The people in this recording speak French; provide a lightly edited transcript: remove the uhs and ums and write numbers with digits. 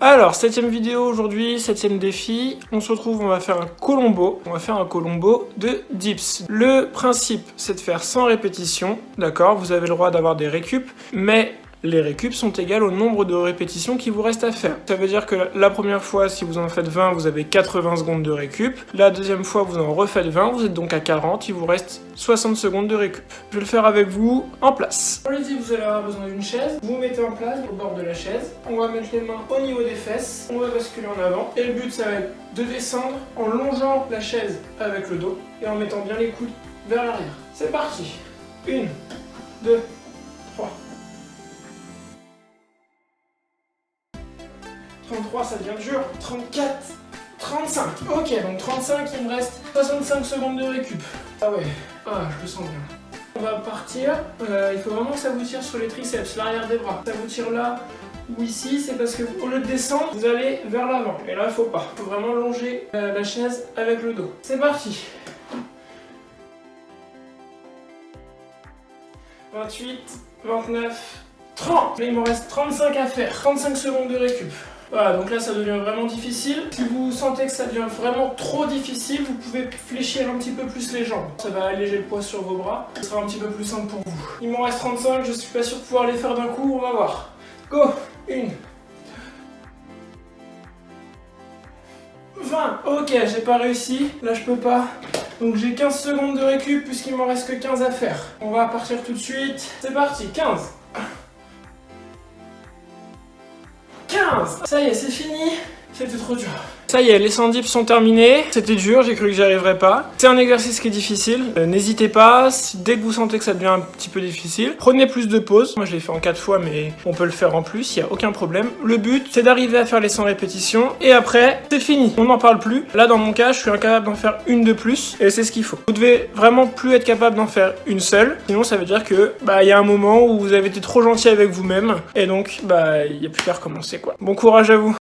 Alors, 7ème vidéo aujourd'hui, 7ème défi. On se retrouve, on va faire un colombo. On va faire un colombo de dips. Le principe, c'est de faire 100 répétitions, d'accord? Vous avez le droit d'avoir des récup, mais les récup sont égales au nombre de répétitions qui vous reste à faire. Ça veut dire que la première fois, si vous en faites 20, vous avez 80 secondes de récup. La deuxième fois, vous en refaites 20, vous êtes donc à 40, il vous reste 60 secondes de récup. Je vais le faire avec vous en place. On l'a dit, vous allez avoir besoin d'une chaise. Vous vous mettez en place au bord de la chaise. On va mettre les mains au niveau des fesses. On va basculer en avant. Et le but, ça va être de descendre en longeant la chaise avec le dos et en mettant bien les coudes vers l'arrière. C'est parti. 1, 2, 3. 33, ça devient dur. 34, 35. Ok, donc 35, il me reste 65 secondes de récup. Ah ouais, je le sens bien. On va partir. Il faut vraiment que ça vous tire sur les triceps, l'arrière des bras. Ça vous tire là ou ici, c'est parce que au lieu de descendre, vous allez vers l'avant. Et là, il faut pas. Il faut vraiment longer la chaise avec le dos. C'est parti. 28, 29, 30. Là, il me reste 35 à faire. 35 secondes de récup. Voilà, donc là ça devient vraiment difficile. Si vous sentez que ça devient vraiment trop difficile, vous pouvez fléchir un petit peu plus les jambes. Ça va alléger le poids sur vos bras. Ce sera un petit peu plus simple pour vous. Il m'en reste 35, je suis pas sûr de pouvoir les faire d'un coup, on va voir. Go. 1. 20. Ok, j'ai pas réussi. Là je peux pas. Donc j'ai 15 secondes de récup puisqu'il m'en reste que 15 à faire. On va partir tout de suite. C'est parti, 15. 15. Ça y est, c'est fini. C'était trop dur. Ça y est, les 100 dips sont terminés. C'était dur, j'ai cru que j'y arriverais pas. C'est un exercice qui est difficile. N'hésitez pas, dès que vous sentez que ça devient un petit peu difficile, prenez plus de pauses. Moi je l'ai fait en 4 fois, mais on peut le faire en plus, il n'y a aucun problème. Le but, c'est d'arriver à faire les 100 répétitions, et après, c'est fini. On n'en parle plus. Là, dans mon cas, je suis incapable d'en faire une de plus, et c'est ce qu'il faut. Vous devez vraiment plus être capable d'en faire une seule, sinon ça veut dire que, il y a un moment où vous avez été trop gentil avec vous-même, et donc, il n'y a plus qu'à recommencer, quoi. Bon courage à vous.